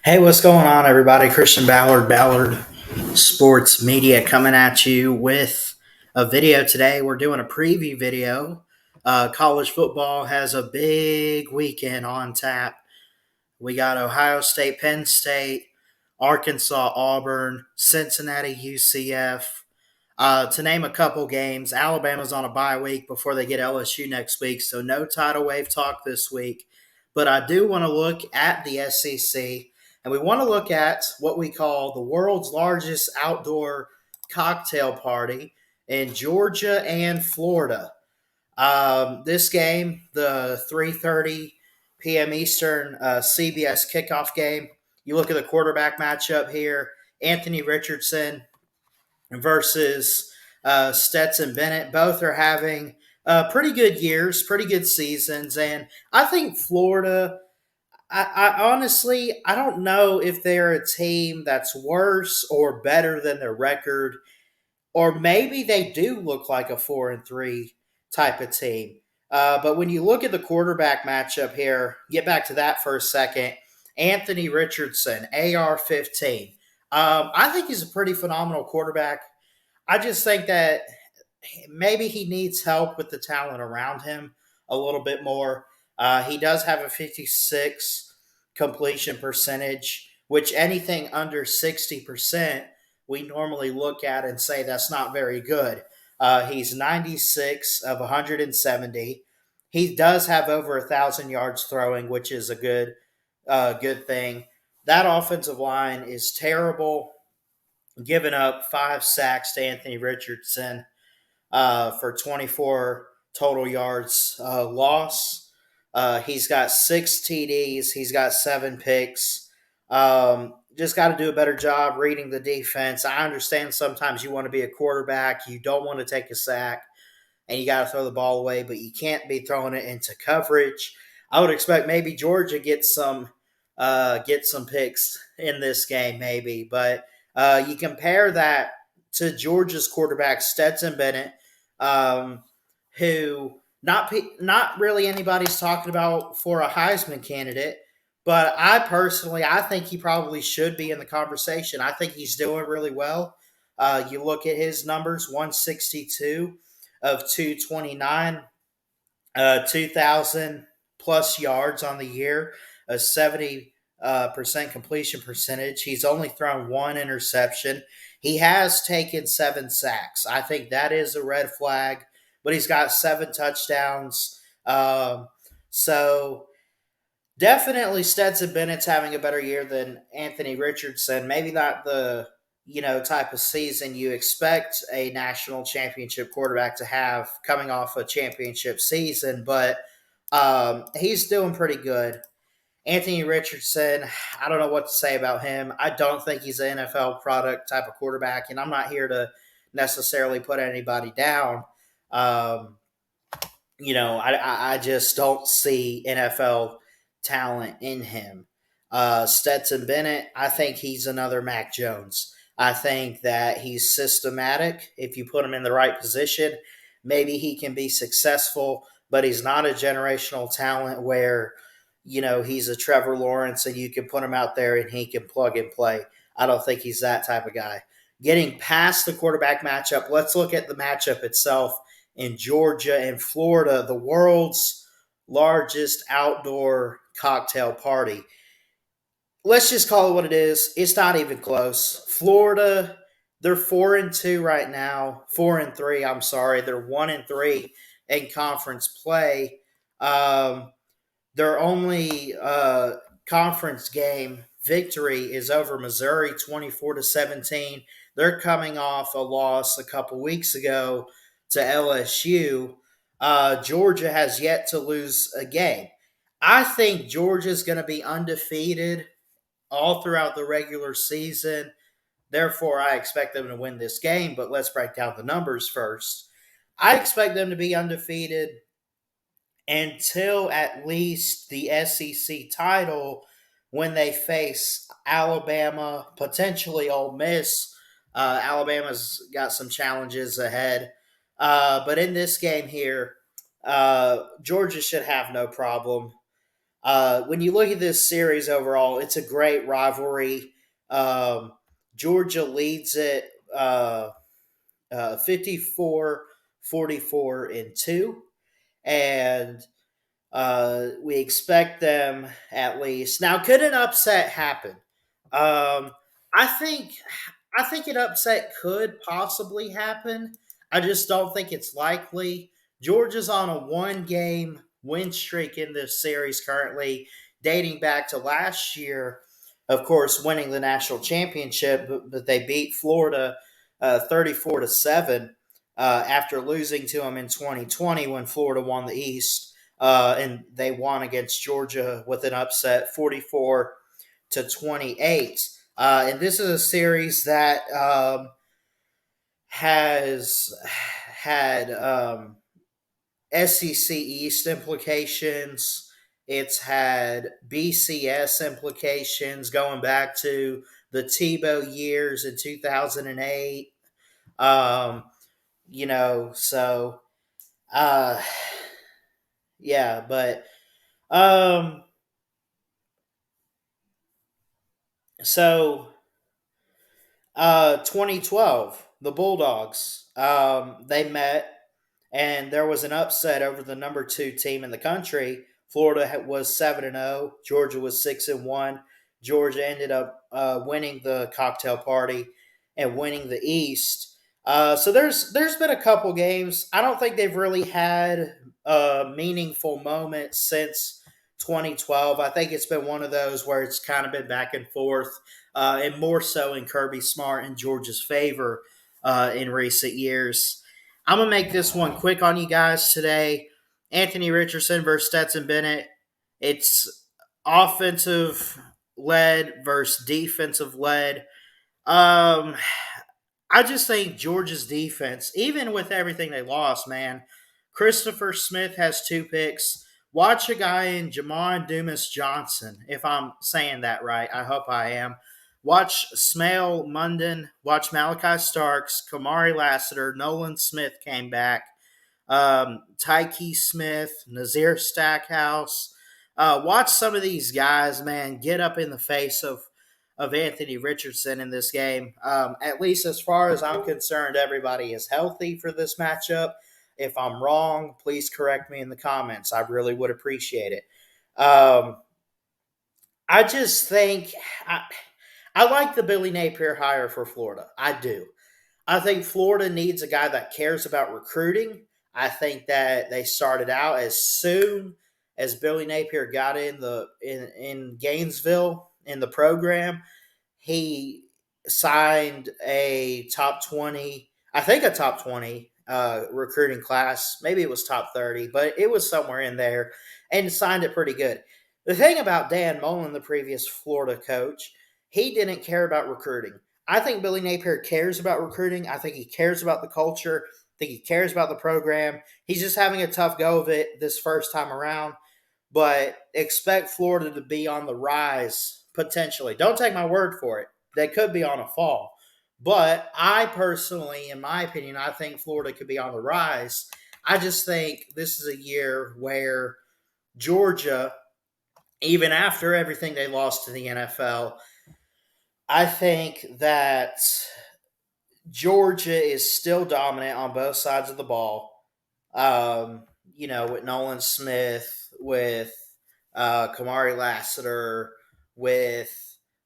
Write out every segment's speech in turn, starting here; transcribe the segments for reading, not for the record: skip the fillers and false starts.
Hey, what's going on, everybody? Christian Ballard Sports Media coming at you with a video today. We're doing a preview video. College football has a big weekend on tap. We got Ohio State, Penn State, Arkansas, Auburn, Cincinnati, UCF. To name a couple games, Alabama's on a bye week before they get LSU next week, so no tidal wave talk this week. But I do want to look at the SEC, and we want to look at what we call the world's largest outdoor cocktail party in Georgia and Florida. This game, the 3:30 p.m. Eastern CBS kickoff game, you look at the quarterback matchup here, Anthony Richardson versus Stetson Bennett. Both are having pretty good years, pretty good seasons, and I think Florida. I honestly, I don't know if they're a team that's worse or better than their record, or maybe they do look like a 4-3 type of team. But when you look at the quarterback matchup here, get back to that for a second. Anthony Richardson, AR-15. I think he's a pretty phenomenal quarterback. I just think that maybe he needs help with the talent around him a little bit more. He does have a 56 completion percentage, which anything under 60%, we normally look at and say that's not very good. He's 96 of 170. He does have over 1,000 yards throwing, which is a good thing. That offensive line is terrible, giving up 5 sacks to Anthony Richardson for 24 total yards loss. He's got 6 TDs. He's got 7 picks. Just got to do a better job reading the defense. I understand sometimes you want to be a quarterback. You don't want to take a sack, and you got to throw the ball away, but you can't be throwing it into coverage. I would expect maybe Georgia gets some picks in this game, maybe. But you compare that to Georgia's quarterback, Stetson Bennett, who not really anybody's talking about for a Heisman candidate, but I think he probably should be in the conversation. I think he's doing really well. You look at his numbers: 162 of 229, 2,000 plus yards on the year, a 70% completion percentage. He's only thrown one interception. He has taken 7 sacks. I think that is a red flag, but he's got 7 touchdowns. So definitely Stetson Bennett's having a better year than Anthony Richardson. Maybe not the type of season you expect a national championship quarterback to have coming off a championship season, but he's doing pretty good. Anthony Richardson, I don't know what to say about him. I don't think he's an NFL product type of quarterback, and I'm not here to necessarily put anybody down. I just don't see NFL talent in him. Stetson Bennett, I think he's another Mac Jones. I think that he's systematic. If you put him in the right position, maybe he can be successful, but he's not a generational talent where, he's a Trevor Lawrence and you can put him out there and he can plug and play. I don't think he's that type of guy. Getting past the quarterback matchup, let's look at the matchup itself in Georgia and Florida, the world's largest outdoor cocktail party. Let's just call it what it is. It's not even close. Florida, they're 4-2 right now. 4-3. I'm sorry, they're 1-3 in conference play. Their only conference game victory is over Missouri, 24-17. They're coming off a loss a couple weeks ago to LSU. Georgia has yet to lose a game. I think Georgia's going to be undefeated all throughout the regular season. Therefore, I expect them to win this game, but let's break down the numbers first. I expect them to be undefeated until at least the SEC title when they face Alabama, potentially Ole Miss. Alabama's got some challenges ahead. But in this game here, Georgia should have no problem. When you look at this series overall, it's a great rivalry. Um, Georgia leads it 54 and 2. And we expect them at least. Now, could an upset happen? Um, I think I think an upset could possibly happen. I just don't think it's likely. Georgia's on a one-game win streak in this series currently, dating back to last year. Of course, winning the national championship, but they beat Florida 34-7 after losing to them in 2020 when Florida won the East. And they won against Georgia with an upset 44-28. And this is a series that has had SEC East implications. It's had BCS implications going back to the Tebow years in 2008. Um, so yeah, but um, so 2012, the Bulldogs, they met, and there was an upset over the number 2 team in the country. Florida was 7-0. Georgia was 6-1. Georgia ended up winning the cocktail party and winning the East. So there's been a couple games. I don't think they've really had a meaningful moment since 2012. I think it's been one of those where it's kind of been back and forth, and more so in Kirby Smart and Georgia's favor in recent years. I'm gonna make this one quick on you guys today. Anthony Richardson versus Stetson Bennett. It's offensive led versus defensive led. Um, I just think Georgia's defense, even with everything they lost, man. Christopher Smith has 2 picks. Watch a guy in Jamon Dumas Johnson, if I'm saying that right. I hope I am. Watch Smale Munden. Watch Malachi Starks. Kamari Lassiter. Nolan Smith came back. Tyke Smith. Nazir Stackhouse. Watch some of these guys, man, get up in the face of Anthony Richardson in this game. At least as far as I'm concerned, everybody is healthy for this matchup. If I'm wrong, please correct me in the comments. I really would appreciate it. I just think I like the Billy Napier hire for Florida. I do. I think Florida needs a guy that cares about recruiting. I think that they started out as soon as Billy Napier got in Gainesville in the program. He signed a top 20, I think a top 20 recruiting class. Maybe it was top 30, but it was somewhere in there, and signed it pretty good. The thing about Dan Mullen, the previous Florida coach, he didn't care about recruiting. I think Billy Napier cares about recruiting. I think he cares about the culture. I think he cares about the program. He's just having a tough go of it this first time around, but expect Florida to be on the rise potentially. Don't take my word for it. They could be on a fall. But I personally, in my opinion, I think Florida could be on the rise. I just think this is a year where Georgia, even after everything they lost to the NFL, I think that Georgia is still dominant on both sides of the ball. Um, with Nolan Smith, with Kamari Lassiter, with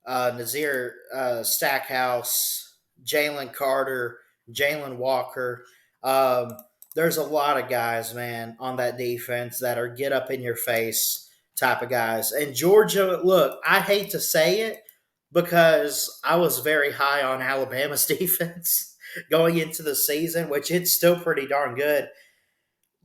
Nazir Stackhouse, Jalen Carter, Jalen Walker. Um, there's a lot of guys, man, on that defense that are get up in your face type of guys. And Georgia, look, I hate to say it because I was very high on Alabama's defense going into the season, which it's still pretty darn good.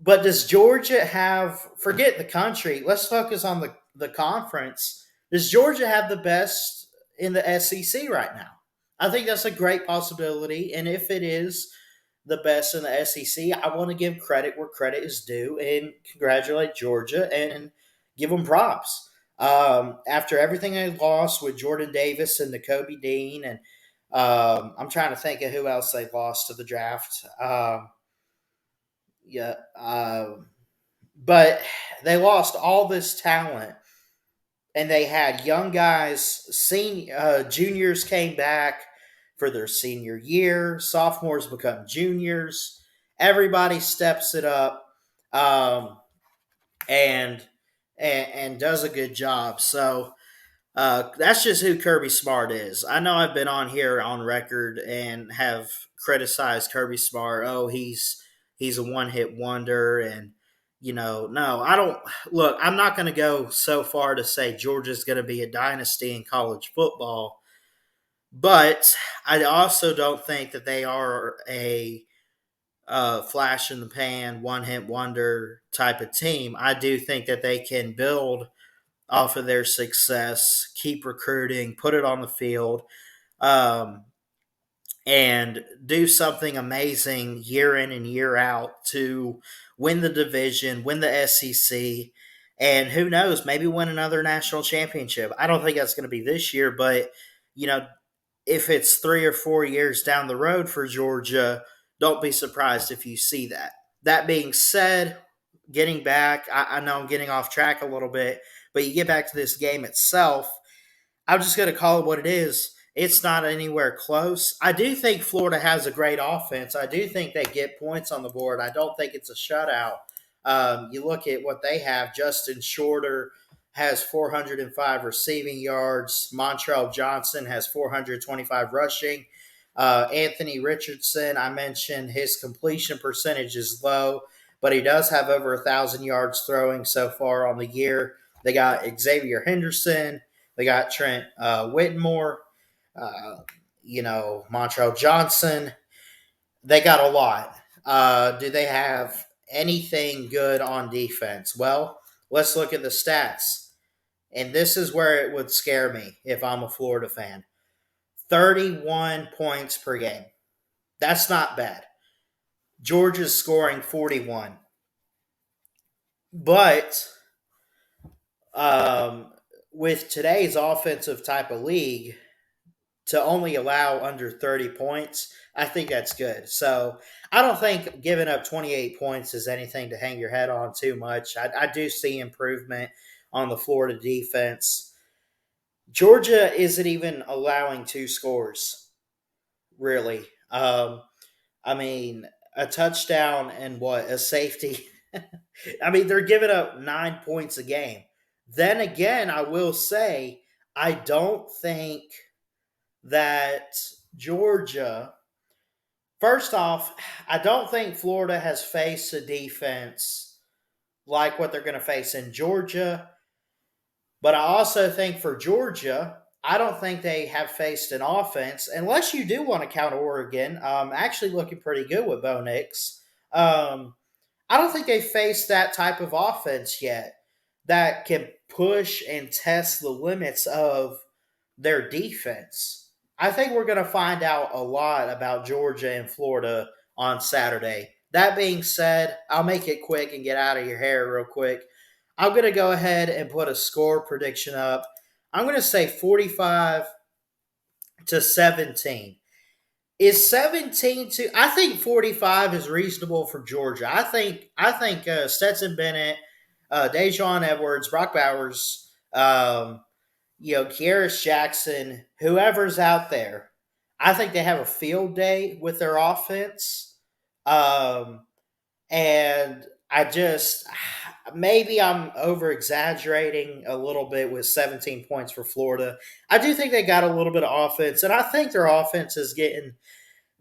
But does Georgia have, forget the country, let's focus on the conference. Does Georgia have the best in the SEC right now? I think that's a great possibility. And if it is the best in the SEC, I want to give credit where credit is due and congratulate Georgia and give them props. After everything they lost with Jordan Davis and Nakobe Dean, and I'm trying to think of who else they lost to the draft. Yeah, but they lost all this talent and they had young guys, juniors came back for their senior year, sophomores become juniors. Everybody steps it up, um, and, and does a good job. So that's just who Kirby Smart is. I know I've been on here on record and have criticized Kirby Smart. Oh, he's a one hit wonder, and no, I don't. Look, I'm not going to go so far to say Georgia's going to be a dynasty in college football, but I also don't think that they are a flash in the pan, one hit wonder type of team. I do think that they can build off of their success, keep recruiting, put it on the field, um, and do something amazing year in and year out to win the division, win the SEC, and who knows, maybe win another national championship. I don't think that's going to be this year, but you know, if it's 3 or 4 years down the road for Georgia, don't be surprised if you see that. That being said, getting back, I know I'm getting off track a little bit, but you get back to this game itself, I'm just going to call it what it is. It's not anywhere close. I do think Florida has a great offense. I do think they get points on the board. I don't think it's a shutout. You look at what they have. Justin Shorter has 405 receiving yards. Montrell Johnson has 425 rushing. Anthony Richardson, I mentioned his completion percentage is low, but he does have over 1,000 yards throwing so far on the year. They got Xavier Henderson. They got Trent Whitmore, uh, Montrell Johnson. They got a lot. Do they have anything good on defense? Well, let's look at the stats. And this is where it would scare me if I'm a Florida fan. 31 points per game. That's not bad. Georgia's scoring 41. But um, with today's offensive type of league, to only allow under 30 points, I think that's good. So I don't think giving up 28 points is anything to hang your head on too much. I do see improvement on the Florida defense. Georgia isn't even allowing two scores, really. I mean, a touchdown and what? A safety. I mean, they're giving up 9 points a game. Then again, I will say, I don't think that Georgia, first off, I don't think Florida has faced a defense like what they're going to face in Georgia. But I also think for Georgia, I don't think they have faced an offense, unless you do want to count Oregon, actually looking pretty good with Bo Nix. I don't think they faced that type of offense yet that can push and test the limits of their defense. I think we're going to find out a lot about Georgia and Florida on Saturday. That being said, I'll make it quick and get out of your hair real quick. I'm going to go ahead and put a score prediction up. I'm going to say 45-17. Is 17 to? I think 45 is reasonable for Georgia. I think Stetson Bennett, Dejon Edwards, Brock Bowers, Kieris Jackson, whoever's out there, I think they have a field day with their offense. And I just, maybe I'm over exaggerating a little bit with 17 points for Florida. I do think they got a little bit of offense, and I think their offense is getting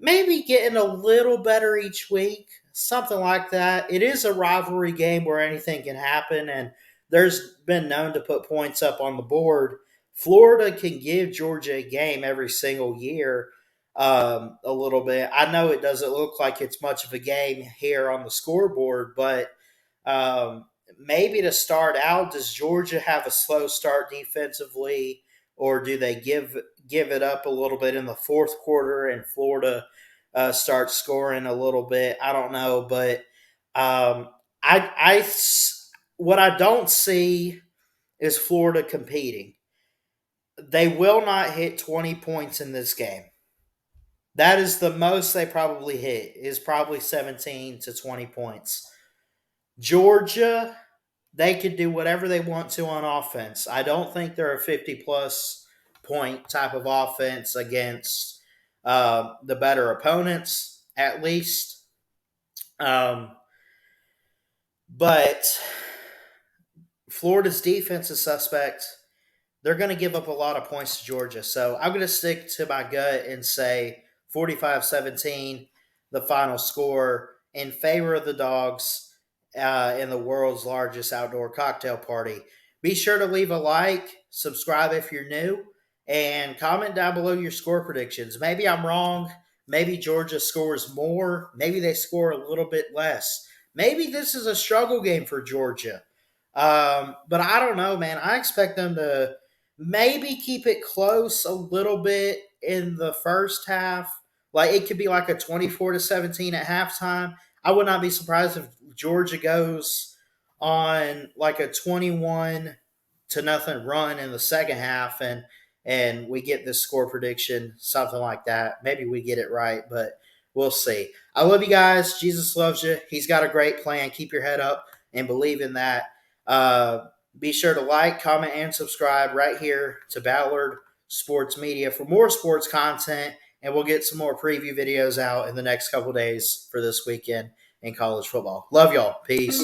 a little better each week, something like that. It is a rivalry game where anything can happen, and there's been known to put points up on the board. Florida can give Georgia a game every single year, a little bit. I know it doesn't look like it's much of a game here on the scoreboard, but um, maybe to start out, does Georgia have a slow start defensively, or do they give it up a little bit in the fourth quarter and Florida starts scoring a little bit? I don't know, but um, I what I don't see is Florida competing. They will not hit 20 points in this game. That is the most they probably hit, is probably 17 to 20 points. Georgia, they could do whatever they want to on offense. I don't think they're a 50-plus point type of offense against the better opponents, at least. Um, but Florida's defense is suspect. They're going to give up a lot of points to Georgia. So I'm going to stick to my gut and say 45-17, the final score, in favor of the Dogs in the world's largest outdoor cocktail party. Be sure to leave a like, subscribe if you're new, and comment down below your score predictions. Maybe I'm wrong. Maybe Georgia scores more. Maybe they score a little bit less. Maybe this is a struggle game for Georgia. But I don't know, man. I expect them to maybe keep it close a little bit in the first half. Like it could be like a 24-17 at halftime. I would not be surprised if Georgia goes on like a 21-0 run in the second half and we get this score prediction, something like that. Maybe we get it right, but we'll see. I love you guys. Jesus loves you. He's got a great plan. Keep your head up and believe in that. Be sure to like, comment, and subscribe right here to Ballard Sports Media for more sports content, and we'll get some more preview videos out in the next couple days for this weekend in college football. Love y'all. Peace.